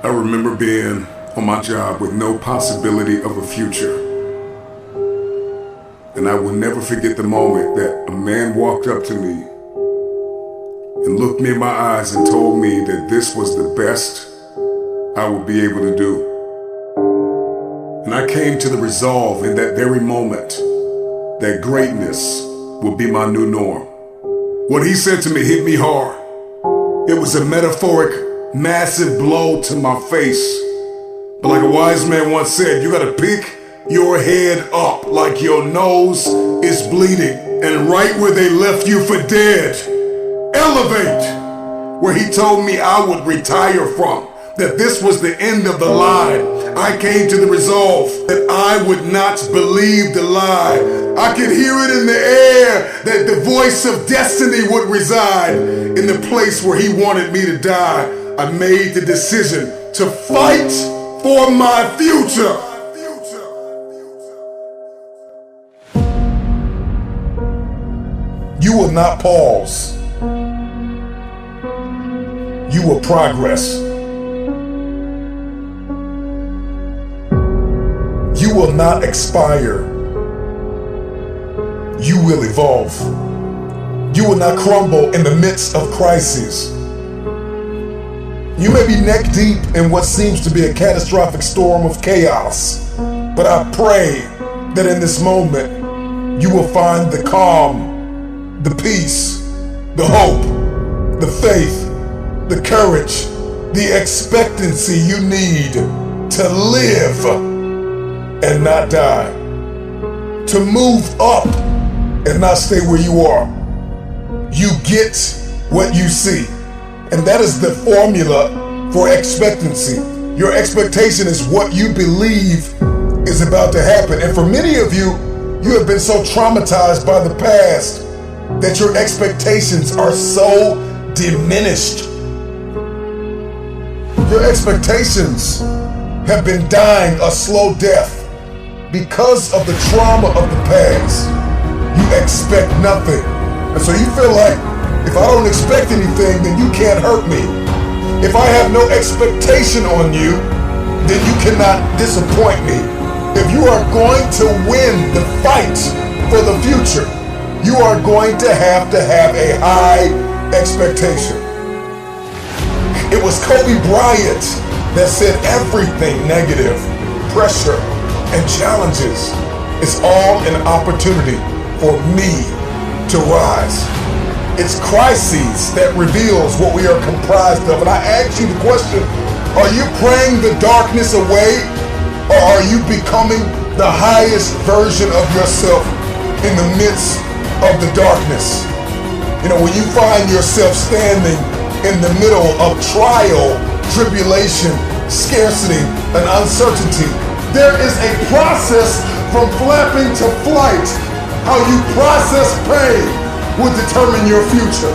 I remember being on my job with no possibility of a future. And I will never forget the moment that a man walked up to me and looked me in my eyes and told me that this was the best I would be able to do. And I came to the resolve in that very moment that greatness would be my new norm. What he said to me hit me hard. It was a metaphoric, massive blow to my face. But like a wise man once said, you gotta pick your head up like your nose is bleeding. And right where they left you for dead, elevate. Where he told me I would retire from, that this was the end of the line. I came to the resolve that I would not believe the lie. I could hear it in the air that the voice of destiny would reside in the place where he wanted me to die. I made the decision to fight for my future. You will not pause. You will progress. You will not expire. You will evolve. You will not crumble in the midst of crises. You may be neck deep in what seems to be a catastrophic storm of chaos, but I pray that in this moment you will find the calm, the peace, the hope, the faith, the courage, the expectancy you need to live and not die, to move up and not stay where you are. You get what you see, and that is the formula for expectancy. Your expectation is what you believe is about to happen. And for many of you, you have been so traumatized by the past that your expectations are so diminished. Your expectations have been dying a slow death because of the trauma of the past. You expect nothing. And so you feel like, if I don't expect anything, then you can't hurt me. If I have no expectation on you, then you cannot disappoint me. If you are going to win the fight for the future, you are going to have a high expectation. It was Kobe Bryant that said everything negative, pressure, and challenges is all an opportunity for me to rise. It's crises that reveals what we are comprised of. And I ask you the question, are you praying the darkness away, or are you becoming the highest version of yourself in the midst of the darkness? You know, when you find yourself standing in the middle of trial, tribulation, scarcity, and uncertainty, there is a process from flapping to flight. How you process pain will determine your future.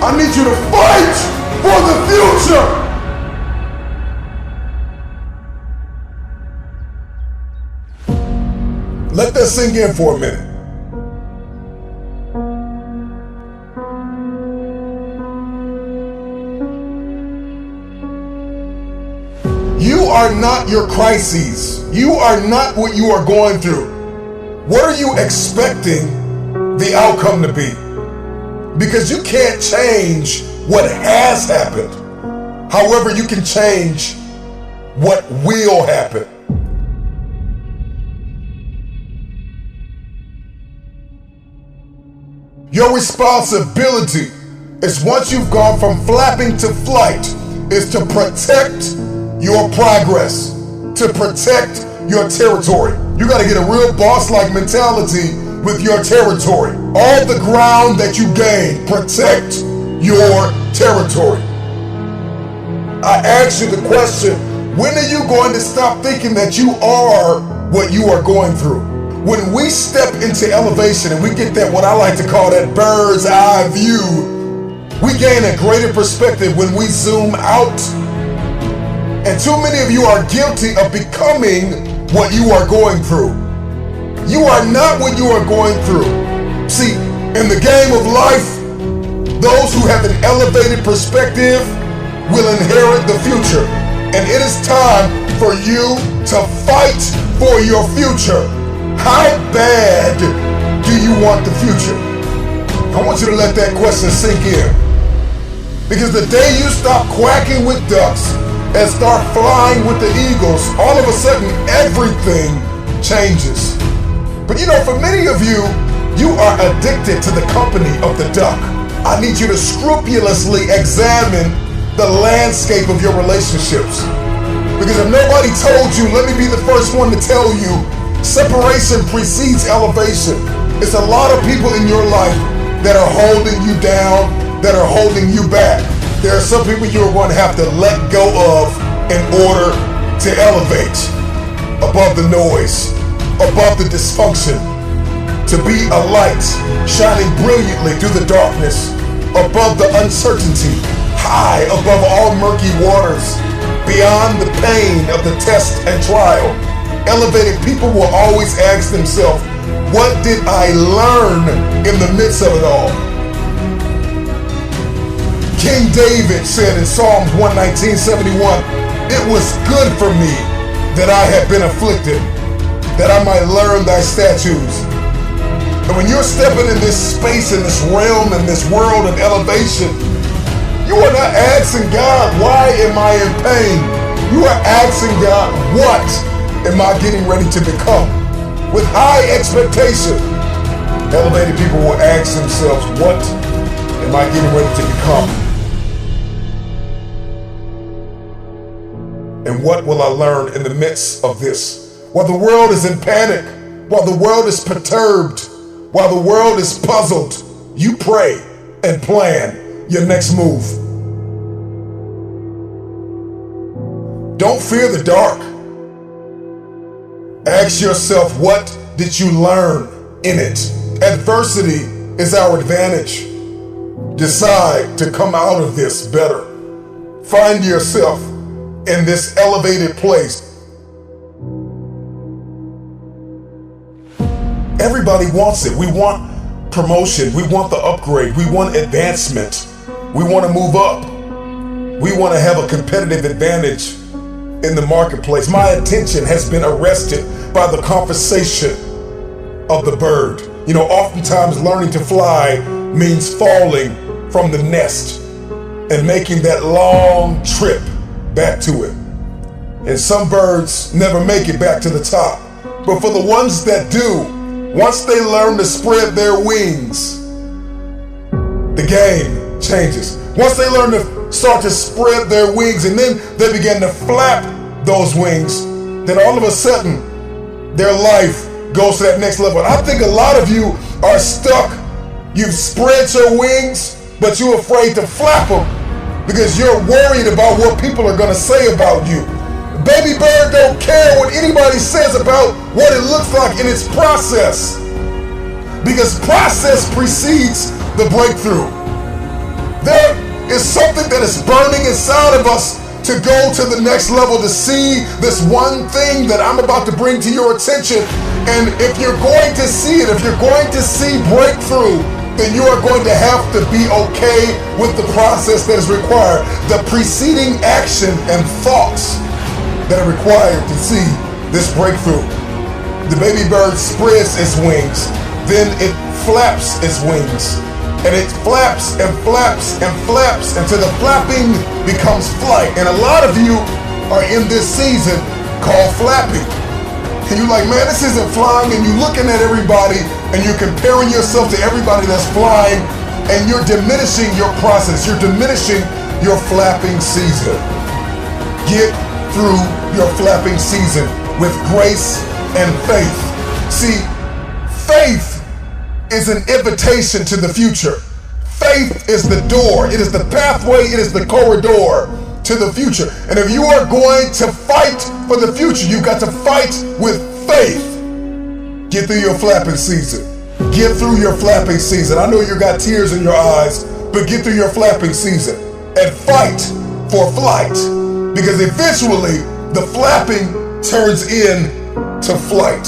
I need you to fight for the future. Let that sink in for a minute. You are not your crises. You are not what you are going through. What are you expecting the outcome to be? Because you can't change what has happened. However, you can change what will happen. Your responsibility is, once you've gone from flapping to flight, is to protect your progress, to protect your territory. You gotta get a real boss-like mentality with your territory. All the ground that you gain, protect your territory. I ask you the question, when are you going to stop thinking that you are what you are going through? When we step into elevation and we get that, what I like to call that bird's eye view, we gain a greater perspective when we zoom out. And too many of you are guilty of becoming what you are going through. You are not what you are going through. See, in the game of life, those who have an elevated perspective will inherit the future. And it is time for you to fight for your future. How bad do you want the future? I want you to let that question sink in. Because the day you stop quacking with ducks and start flying with the eagles, all of a sudden everything changes. But you know, for many of you, you are addicted to the company of the duck. I need you to scrupulously examine the landscape of your relationships. Because if nobody told you, let me be the first one to tell you, separation precedes elevation. It's a lot of people in your life that are holding you down, that are holding you back. There are some people you're going to have to let go of in order to elevate above the noise, above the dysfunction, to be a light shining brilliantly through the darkness, above the uncertainty, high above all murky waters, beyond the pain of the test and trial. Elevated people will always ask themselves, what did I learn in the midst of it all? King David said in Psalms 119:71, it was good for me that I had been afflicted, that I might learn thy statutes. And when you're stepping in this space, in this realm, in this world of elevation, you are not asking God, why am I in pain? You are asking God, what am I getting ready to become? With high expectation, elevated people will ask themselves, what am I getting ready to become? And what will I learn in the midst of this? While the world is in panic, while the world is perturbed, while the world is puzzled, you pray and plan your next move. Don't fear the dark. Ask yourself, what did you learn in it? Adversity is our advantage. Decide to come out of this better. Find yourself in this elevated place. Everybody wants it. We want promotion. We want the upgrade. We want advancement. We want to move up. We want to have a competitive advantage in the marketplace. My attention has been arrested by the conversation of the bird. You know, oftentimes learning to fly means falling from the nest and making that long trip back to it. And some birds never make it back to the top. But for the ones that do, once they learn to spread their wings, the game changes. Once they learn to start to spread their wings and then they begin to flap those wings, then all of a sudden their life goes to that next level. And I think a lot of you are stuck. You've spread your wings, but you're afraid to flap them because you're worried about what people are going to say about you. Baby bird don't care what anybody says about what it looks like in its process, because process precedes the breakthrough. There is something that is burning inside of us to go to the next level, to see this one thing that I'm about to bring to your attention. And if you're going to see it, if you're going to see breakthrough, then you are going to have to be okay with the process that is required, the preceding action and thoughts that are required to see this breakthrough. The baby bird spreads its wings, then it flaps its wings, and it flaps and flaps and flaps until the flapping becomes flight. And a lot of you are in this season called flapping. And you're like, man, this isn't flying. And you're looking at everybody and you're comparing yourself to everybody that's flying, and you're diminishing your process. You're diminishing your flapping season. Get through your flapping season with grace and faith. See, faith is an invitation to the future. Faith is the door. It is the pathway. It is the corridor to the future. And if you are going to fight for the future, you've got to fight with faith. Get through your flapping season. Get through your flapping season. I know you got tears in your eyes, but get through your flapping season and fight for flight. Because eventually the flapping turns into flight.